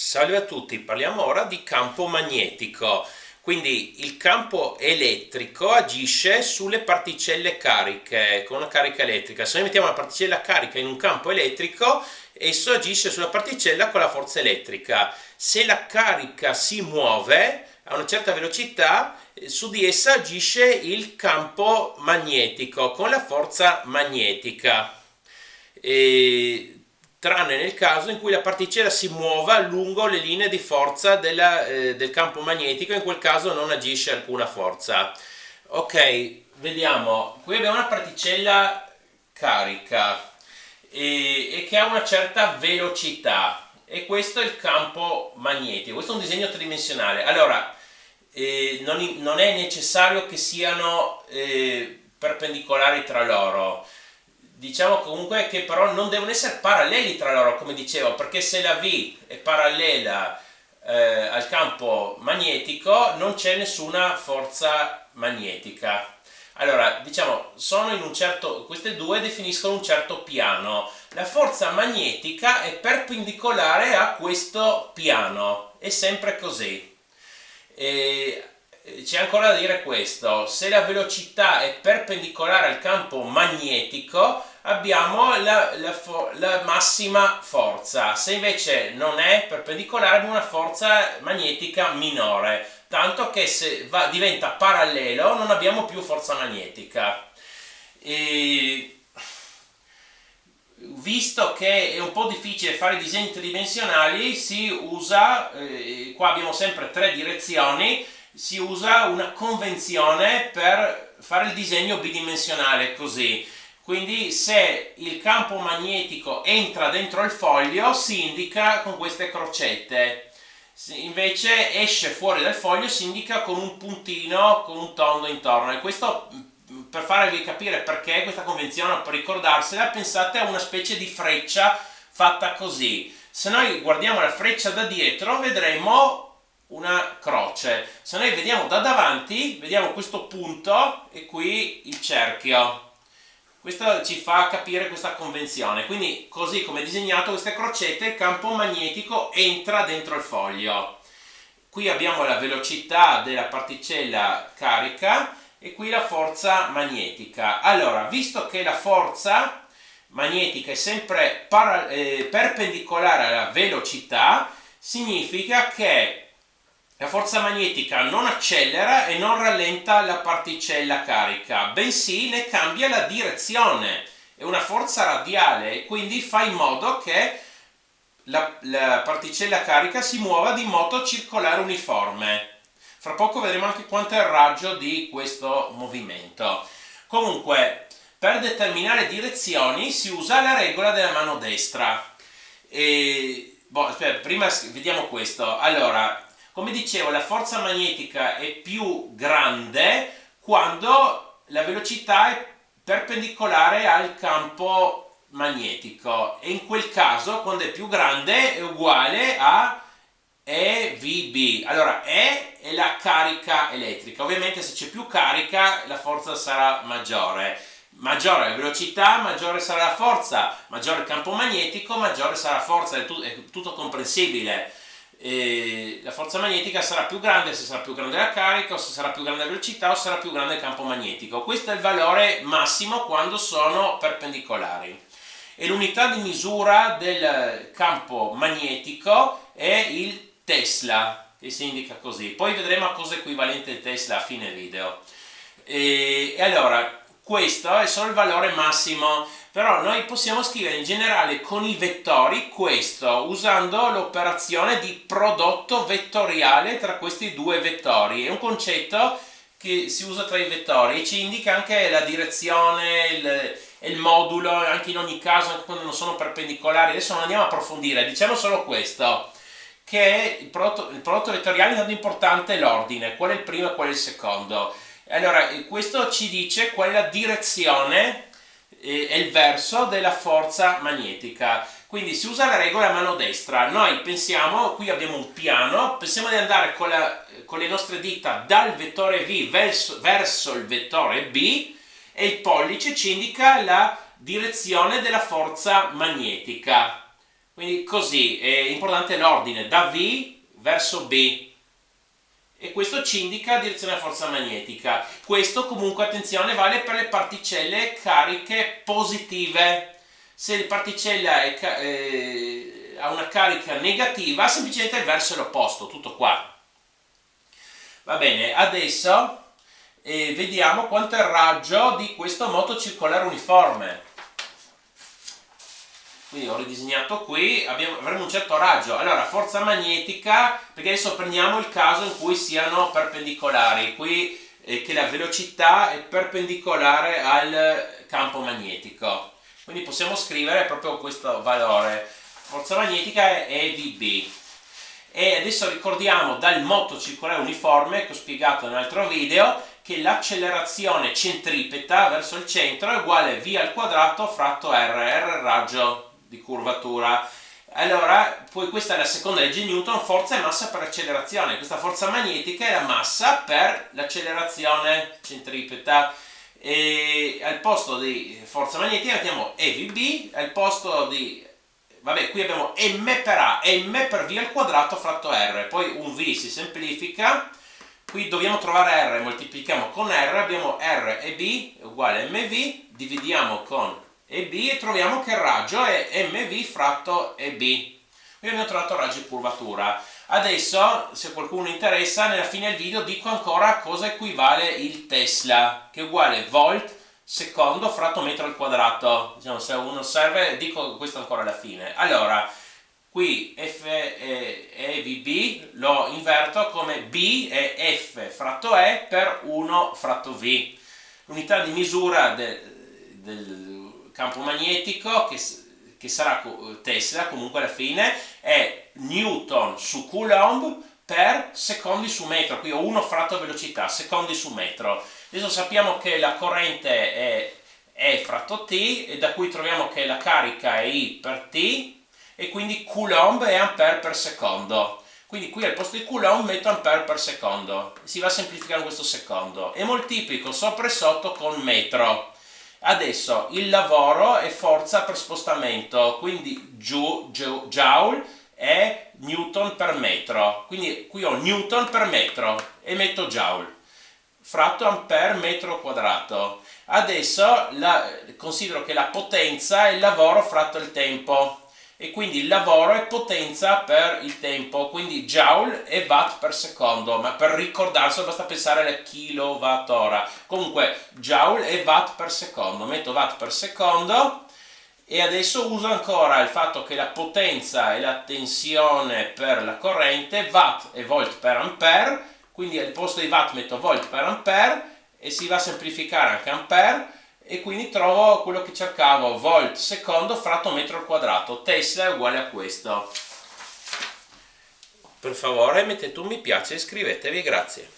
Salve a tutti, parliamo ora di campo magnetico. Quindi il campo elettrico agisce sulle particelle cariche con una carica elettrica. Se noi mettiamo una particella carica in un campo elettrico, esso agisce sulla particella con la forza elettrica. Se la carica si muove a una certa velocità, su di essa agisce il campo magnetico con la forza magnetica. E tranne nel caso in cui la particella si muova lungo le linee di forza del campo magnetico, in quel caso non agisce alcuna forza. Ok, vediamo, qui abbiamo una particella carica e che ha una certa velocità, e questo è il campo magnetico. Questo è un disegno tridimensionale. Allora, non è necessario che siano perpendicolari tra loro. Diciamo comunque che però non devono essere paralleli tra loro, come dicevo, perché se la V è parallela al campo magnetico non c'è nessuna forza magnetica. Allora, diciamo, sono in un certo, queste due definiscono un certo piano. La forza magnetica è perpendicolare a questo piano, è sempre così. E c'è ancora da dire questo: se la velocità è perpendicolare al campo magnetico abbiamo la massima forza. Se invece non è perpendicolare abbiamo una forza magnetica minore, tanto che se diventa parallelo non abbiamo più forza magnetica. E visto che è un po' difficile fare disegni tridimensionali, si usa, qua abbiamo sempre tre direzioni, si usa una convenzione per fare il disegno bidimensionale così. Quindi se il campo magnetico entra dentro il foglio si indica con queste crocette, se invece esce fuori dal foglio si indica con un puntino, con un tondo intorno. E questo, per farvi capire perché questa convenzione, per ricordarsela, pensate a una specie di freccia fatta così. Se noi guardiamo la freccia da dietro vedremo una croce, se noi vediamo da davanti vediamo questo punto e qui il cerchio. Questo ci fa capire questa convenzione. Quindi, così come disegnato queste crocette, il campo magnetico entra dentro il foglio. Qui abbiamo la velocità della particella carica e qui la forza magnetica. Allora, visto che la forza magnetica è sempre perpendicolare alla velocità, significa che la forza magnetica non accelera e non rallenta la particella carica, bensì ne cambia la direzione. È una forza radiale e quindi fa in modo che la particella carica si muova di modo circolare uniforme. Fra poco vedremo anche quanto è il raggio di questo movimento. Comunque, per determinare direzioni si usa la regola della mano destra. Aspetta, prima vediamo questo. Allora, come dicevo, la forza magnetica è più grande quando la velocità è perpendicolare al campo magnetico, e in quel caso, quando è più grande, è uguale a EVB. Allora, E è la carica elettrica. Ovviamente se c'è più carica la forza sarà maggiore. Maggiore la velocità, maggiore sarà la forza. Maggiore il campo magnetico, maggiore sarà la forza. È tutto comprensibile. La forza magnetica sarà più grande se sarà più grande la carica, o se sarà più grande la velocità, o sarà più grande il campo magnetico. Questo è il valore massimo quando sono perpendicolari. E l'unità di misura del campo magnetico è il Tesla, che si indica così. Poi vedremo a cosa è equivalente il Tesla a fine video. E allora, questo è solo il valore massimo, però noi possiamo scrivere in generale con i vettori questo, usando l'operazione di prodotto vettoriale tra questi due vettori. È un concetto che si usa tra i vettori e ci indica anche la direzione, il modulo, anche in ogni caso, anche quando non sono perpendicolari. Adesso non andiamo a approfondire, diciamo solo questo, che il prodotto vettoriale, tanto importante è l'ordine, qual è il primo e qual è il secondo. Allora, questo ci dice qual è la direzione e il verso della forza magnetica. Quindi si usa la regola a mano destra. Noi pensiamo, qui abbiamo un piano, pensiamo di andare con le nostre dita dal vettore V verso il vettore B, e il pollice ci indica la direzione della forza magnetica. Quindi così, è importante l'ordine, da V verso B. E questo ci indica la direzione della forza magnetica. Questo comunque, attenzione, vale per le particelle cariche positive. Se la particella ha una carica negativa, semplicemente il verso è l'opposto, tutto qua. Va bene, adesso vediamo quanto è il raggio di questo moto circolare uniforme. Quindi ho ridisegnato qui, avremo un certo raggio. Allora, forza magnetica, perché adesso prendiamo il caso in cui siano perpendicolari, qui che la velocità è perpendicolare al campo magnetico. Quindi possiamo scrivere proprio questo valore. Forza magnetica è EVB. E adesso ricordiamo dal moto circolare uniforme, che ho spiegato in un altro video, che l'accelerazione centripeta verso il centro è uguale V al quadrato fratto R, R è il raggio di curvatura. Allora, poi questa è la seconda legge di Newton, forza e massa per accelerazione. Questa forza magnetica è la massa per l'accelerazione centripeta. E al posto di forza magnetica mettiamo EVB, al posto di... Vabbè, qui abbiamo m per a, m per v al quadrato fratto r, poi un v si semplifica, qui dobbiamo trovare r, moltiplichiamo con r, abbiamo r e b uguale mv, dividiamo con eb e troviamo che il raggio è mv fratto eb. Qui abbiamo trovato il raggio di curvatura. Adesso, se qualcuno interessa, nella fine del video dico ancora a cosa equivale il Tesla, che è uguale volt secondo fratto metro al quadrato. Diciamo, se uno serve, dico questo ancora alla fine. Allora, qui F e VB lo inverto come B è F fratto E per 1 fratto V. L'unità di misura del campo magnetico, che sarà Tesla comunque alla fine, è Newton su Coulomb per secondi su metro. Qui ho 1 fratto velocità, secondi su metro. Adesso sappiamo che la corrente è E fratto T, e da cui troviamo che la carica è I per T, e quindi Coulomb è ampere per secondo. Quindi qui al posto di Coulomb metto ampere per secondo. Si va a semplificare questo secondo. E moltiplico sopra e sotto con metro. Adesso il lavoro è forza per spostamento, quindi joule è newton per metro. Quindi qui ho newton per metro e metto joule fratto ampere metro quadrato. Adesso considero che la potenza è il lavoro fratto il tempo, e quindi il lavoro è potenza per il tempo, quindi joule e watt per secondo, ma per ricordarselo basta pensare alle kilowattora. Comunque joule e watt per secondo, metto watt per secondo. E adesso uso ancora il fatto che la potenza è la tensione per la corrente, watt e volt per ampere, quindi al posto di watt metto volt per ampere e si va a semplificare anche ampere, e quindi trovo quello che cercavo, volt secondo fratto metro al quadrato. Tesla è uguale a questo. Per favore mettete un mi piace e iscrivetevi, grazie.